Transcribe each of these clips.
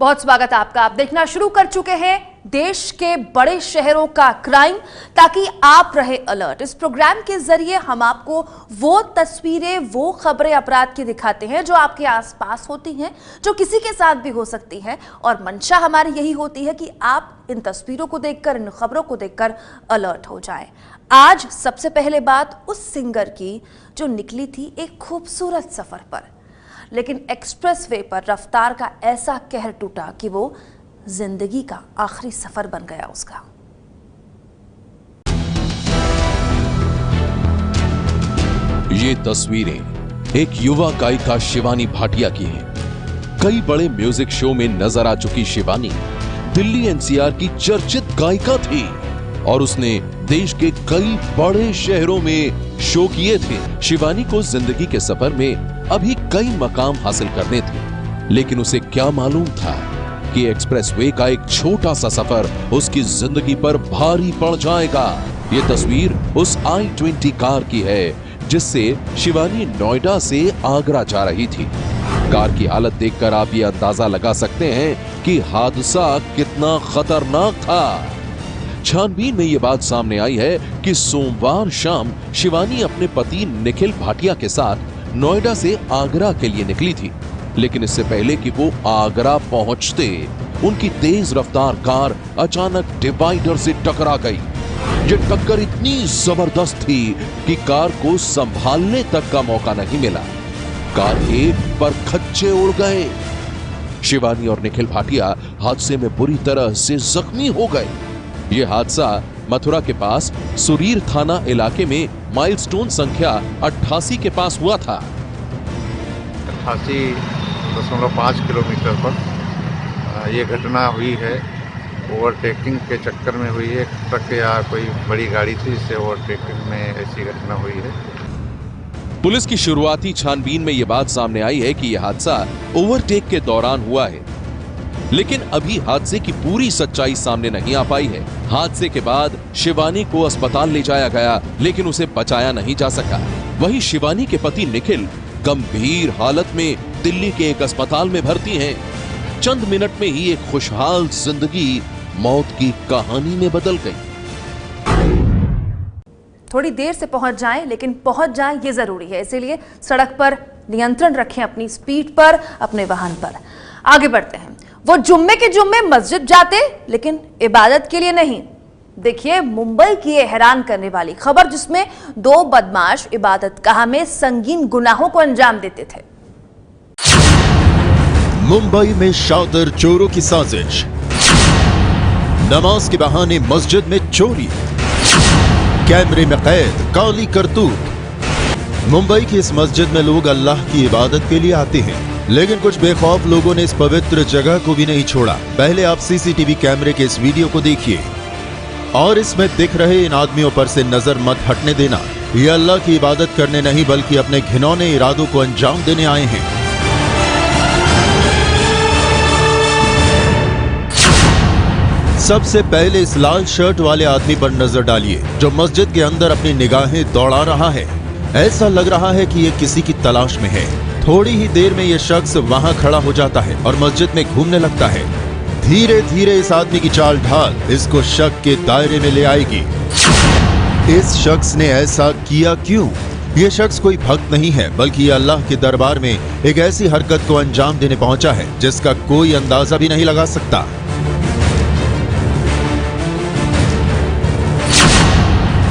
बहुत स्वागत है आपका। आप देखना शुरू कर चुके हैं देश के बड़े शहरों का क्राइम, ताकि आप रहे अलर्ट। इस प्रोग्राम के जरिए हम आपको वो तस्वीरें, वो खबरें अपराध की दिखाते हैं जो आपके आसपास होती हैं, जो किसी के साथ भी हो सकती हैं, और मंशा हमारी यही होती है कि आप इन तस्वीरों को देखकर, इन खबरों को देखकर अलर्ट हो जाएं। आज सबसे पहले बात उस सिंगर की जो निकली थी एक खूबसूरत सफर पर, लेकिन एक्सप्रेसवे पर रफ्तार का ऐसा कहर टूटा कि वो जिंदगी का आखिरी सफर बन गया उसका। ये तस्वीरें एक युवा गायिका शिवानी भाटिया की हैं। कई बड़े म्यूजिक शो में नजर आ चुकी शिवानी दिल्ली एनसीआर की चर्चित गायिका थी और उसने देश के कई बड़े शहरों में शो किए थे। शिवानी को जिंदगी के सफर में अभी कई मकाम हासिल करने थे, लेकिन उसे क्या मालूम था कि एक्सप्रेसवे का एक छोटा सा सफर उसकी जिंदगी पर भारी पड़ जाएगा। ये तस्वीर उस i20 कार की है जिससे शिवानी नोएडा से आगरा जा रही थी। कार की हालत देखकर आप ये अंदाजा लगा सकते हैं कि हादसा कितना खतरनाक था। छानबीन में ये बात सामने आई है कि सोमवार शाम शिवानी अपने पति निखिल भाटिया के साथ नोएडा से आगरा के लिए निकली थी, लेकिन इससे पहले कि वो आगरा पहुंचते उनकी तेज रफ्तार कार अचानक डिवाइडर से टकरा गई। ये टक्कर इतनी जबरदस्त थी कि कार को संभालने तक का मौका नहीं मिला। कार के परखच्चे उड़ गए। शिवानी और निखिल भाटिया हादसे में बुरी तरह से जख्मी हो गए। ये हादसा मथुरा के पास सुरीर थाना इलाके में माइलस्टोन संख्या 88 के पास हुआ था। 88.5 किलोमीटर पर यह घटना हुई है। ओवरटेकिंग के चक्कर में हुई है। ट्रक या कोई बड़ी गाड़ी थी, इससे ओवरटेकिंग में ऐसी घटना हुई है। पुलिस की शुरुआती छानबीन में यह बात सामने आई है कि यह हादसा ओवरटेक के दौरान हुआ है, लेकिन अभी हादसे की पूरी सच्चाई सामने नहीं आ पाई है। हादसे के बाद शिवानी को अस्पताल ले जाया गया, लेकिन उसे बचाया नहीं जा सका। वहीं शिवानी के पति निखिल गंभीर हालत में दिल्ली के एक अस्पताल में भर्ती हैं। चंद मिनट में ही एक खुशहाल जिंदगी मौत की कहानी में बदल गई। थोड़ी देर से पहुंच जाएं, लेकिन पहुंच जाएं ये जरूरी है, इसीलिए सड़क पर नियंत्रण रखें, अपनी स्पीड पर, अपने वाहन पर। आगे बढ़ते हैं। वो जुम्मे के जुम्मे मस्जिद जाते, लेकिन इबादत के लिए नहीं। देखिए मुंबई की ये हैरान करने वाली खबर, जिसमें 2 बदमाश इबादत गाह में संगीन गुनाहों को अंजाम देते थे। मुंबई में शातिर चोरों की साजिश, नमाज के बहाने मस्जिद में चोरी, कैमरे में कैद काली करतूत। मुंबई की इस मस्जिद में लोग अल्लाह की इबादत के लिए आते हैं, लेकिन कुछ बेखौफ लोगों ने इस पवित्र जगह को भी नहीं छोड़ा। पहले आप सीसीटीवी कैमरे के इस वीडियो को देखिए और इसमें दिख रहे इन आदमियों पर से नजर मत हटने देना। ये अल्लाह की इबादत करने नहीं बल्कि अपने घिनौने इरादों को अंजाम देने आए हैं। सबसे पहले इस लाल शर्ट वाले आदमी पर नजर डालिए जो मस्जिद के अंदर अपनी निगाहें दौड़ा रहा है। ऐसा लग रहा है कि ये किसी की तलाश में है। थोड़ी ही देर में यह शख्स वहां खड़ा हो जाता है और मस्जिद में घूमने लगता है। धीरे धीरे इस आदमी की चाल ढाल इसको शक के दायरे में ले आएगी। इस शख्स ने ऐसा किया क्यों? यह शख्स कोई भक्त नहीं है, बल्कि ये अल्लाह के दरबार में एक ऐसी हरकत को अंजाम देने पहुंचा है जिसका कोई अंदाजा भी नहीं लगा सकता।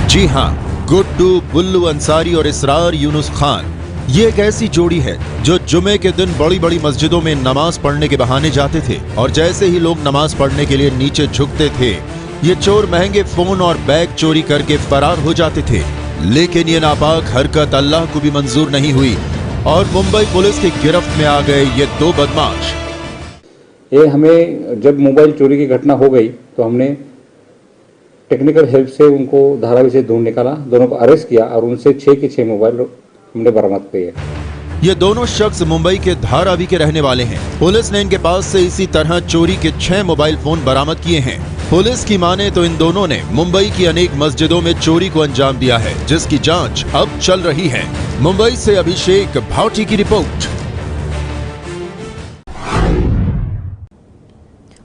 जी हाँ, गुड्डू, बुल्लू अंसारी और इसरार यूनुस खान, ये एक ऐसी जोड़ी है जो जुमे के दिन बड़ी बड़ी मस्जिदों में नमाज पढ़ने के बहाने जाते थे और जैसे ही लोग नमाज पढ़ने के लिए नीचे झुकते थे, ये चोर महंगे फोन और बैग चोरी करके फरार हो जाते थे। लेकिन ये नापाक हरकत अल्लाह को भी मंजूर नहीं हुई और मुंबई पुलिस की गिरफ्त में आ गए ये 2 बदमाश। ये हमें जब मोबाइल चोरी की घटना हो गई तो हमने टेक्निकल हेल्प से उनको धारावी से ढूंढ निकाला, दोनों को अरेस्ट किया और उनसे 6 के 6 मोबाइल हमने बरामद किए। ये दोनों शख्स मुंबई के धारावी के रहने वाले हैं। पुलिस ने इनके पास से इसी तरह चोरी के 6 मोबाइल फोन बरामद किए हैं। पुलिस की माने तो इन दोनों ने मुंबई की अनेक मस्जिदों में चोरी को अंजाम दिया है, जिसकी जांच अब चल रही है। मुंबई से अभिषेक भाटी की रिपोर्ट।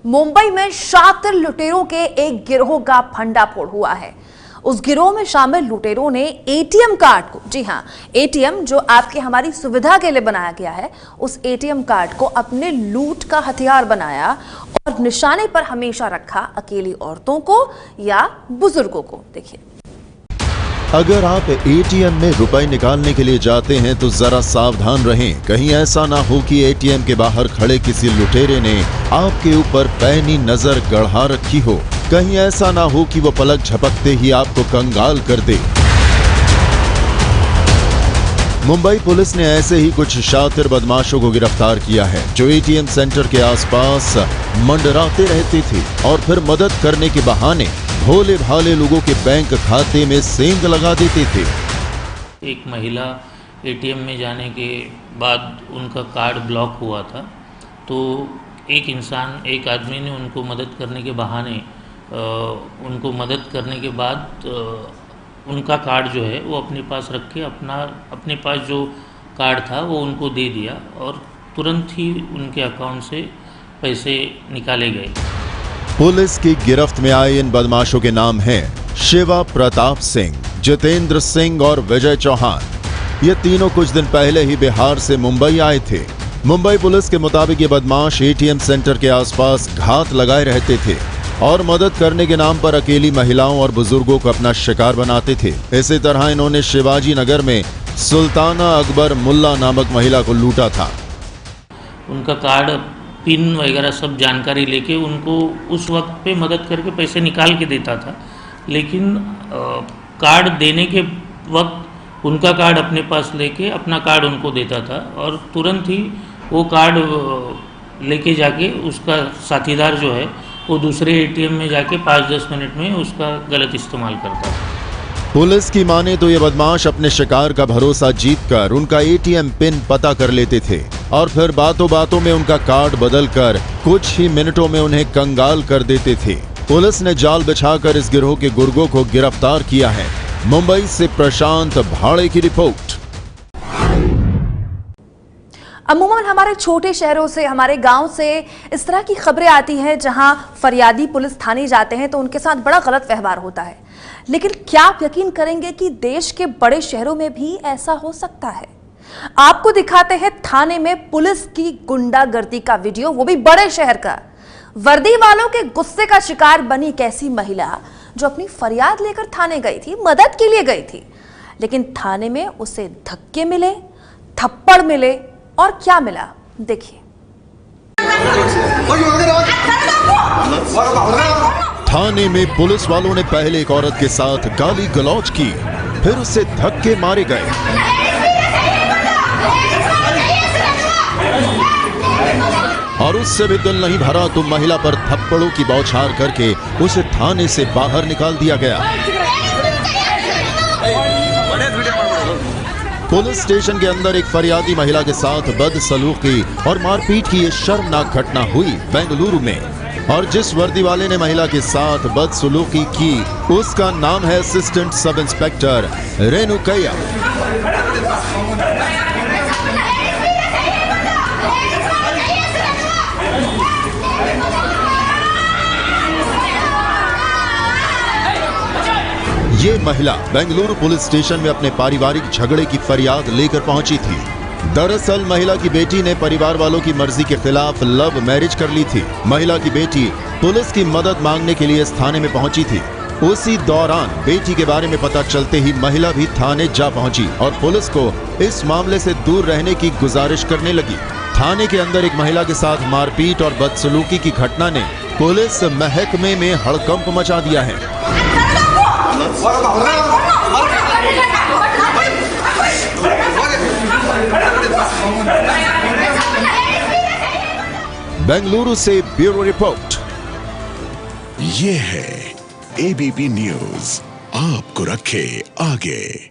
मुंबई में शातिर लुटेरों के एक गिरोह का भंडाफोड़ हुआ है। उस गिरोह में शामिल लुटेरों ने एटीएम कार्ड को, जी हां, एटीएम जो आपके हमारी सुविधा के लिए बनाया गया है, उस एटीएम कार्ड को अपने लूट का हथियार बनाया और निशाने पर हमेशा रखा अकेली औरतों को या बुजुर्गों को। देखिए, अगर आप एटीएम में रुपए निकालने के लिए जाते हैं तो जरा सावधान रहें, कहीं ऐसा ना हो कि एटीएम के बाहर खड़े किसी लुटेरे ने आपके ऊपर पैनी नजर गढ़ा रखी हो। कहीं ऐसा ना हो कि वो पलक झपकते ही आपको कंगाल कर दे। मुंबई पुलिस ने ऐसे ही कुछ शातिर बदमाशों को गिरफ्तार किया है जो एटीएम सेंटर के आसपास मंडराते रहते थे और फिर मदद करने के बहाने भोले भाले लोगों के बैंक खाते में सेंध लगा देते थे। एक महिला एटीएम में जाने के बाद उनका कार्ड ब्लॉक हुआ था, तो एक आदमी ने उनको मदद करने के बहाने उनको मदद करने के बाद उनका कार्ड जो है वो अपने पास रख के अपने पास जो कार्ड था वो उनको दे दिया और तुरंत ही उनके अकाउंट से पैसे निकाले गए। पुलिस की गिरफ्त में आए इन बदमाशों के नाम हैं शिवा प्रताप सिंह, जितेंद्र सिंह और विजय चौहान। ये तीनों कुछ दिन पहले ही बिहार से मुंबई आए थे। मुंबई पुलिस के मुताबिक ये बदमाश एटीएम सेंटर के आसपास घात लगाए रहते थे और मदद करने के नाम पर अकेली महिलाओं और बुजुर्गों को अपना शिकार बनाते थे। इसी तरह इन्होंने शिवाजी नगर में सुल्ताना अकबर मुल्ला नामक महिला को लूटा था। उनका कार्ड, पिन वगैरह सब जानकारी लेके उनको उस वक्त पे मदद करके पैसे निकाल के देता था, लेकिन कार्ड देने के वक्त उनका कार्ड अपने पास लेके अपना कार्ड उनको देता था और तुरंत ही वो कार्ड लेके जाके उसका साथीदार जो है वो दूसरे एटीएम में जाके 5-10 मिनट में उसका गलत इस्तेमाल करता था। पुलिस की माने तो ये बदमाश अपने शिकार का भरोसा जीतकर उनका एटीएम पिन पता कर लेते थे और फिर बातों बातों में उनका कार्ड बदलकर कुछ ही मिनटों में उन्हें कंगाल कर देते थे। पुलिस ने जाल बिछाकर इस गिरोह के गुर्गों को गिरफ्तार किया है। मुंबई से प्रशांत भाड़े की रिपोर्ट। अमूमन हमारे छोटे शहरों से, हमारे गांव से इस तरह की खबरें आती हैं जहां फरियादी पुलिस थाने जाते हैं तो उनके साथ बड़ा गलत व्यवहार होता है। लेकिन क्या आप यकीन करेंगे कि देश के बड़े शहरों में भी ऐसा हो सकता है? आपको दिखाते हैं थाने में पुलिस की गुंडागर्दी का वीडियो, वो भी बड़े शहर का। वर्दी वालों के गुस्से का शिकार बनी एक ऐसी महिला जो अपनी फरियाद लेकर थाने गई थी, मदद के लिए गई थी, लेकिन थाने में उसे धक्के मिले, थप्पड़ मिले और क्या मिला, देखिए। थाने में पुलिस वालों ने पहले एक औरत के साथ गाली गलौज की, फिर उससे धक्के मारे गए। और उससे भी दिल नहीं भरा तो महिला पर थप्पड़ों की बौछार करके उसे थाने से बाहर निकाल दिया गया। पुलिस स्टेशन के अंदर एक फरियादी महिला के साथ बदसलूकी और मारपीट की ये शर्मनाक घटना हुई बेंगलुरु में। और जिस वर्दी वाले ने महिला के साथ बदसलूकी की उसका नाम है असिस्टेंट सब इंस्पेक्टर रेणुकैया। ये महिला बेंगलुरु पुलिस स्टेशन में अपने पारिवारिक झगड़े की फरियाद लेकर पहुंची थी। दरअसल महिला की बेटी ने परिवार वालों की मर्जी के खिलाफ लव मैरिज कर ली थी। महिला की बेटी पुलिस की मदद मांगने के लिए इस थाने में पहुंची थी। उसी दौरान बेटी के बारे में पता चलते ही महिला भी थाने जा पहुंची और पुलिस को इस मामले से दूर रहने की गुजारिश करने लगी। थाने के अंदर एक महिला के साथ मारपीट और बदसलूकी की घटना ने पुलिस महकमे में हड़कंप मचा दिया है। बेंगलुरु से ब्यूरो रिपोर्ट। ये है एबीपी न्यूज, आपको रखे आगे।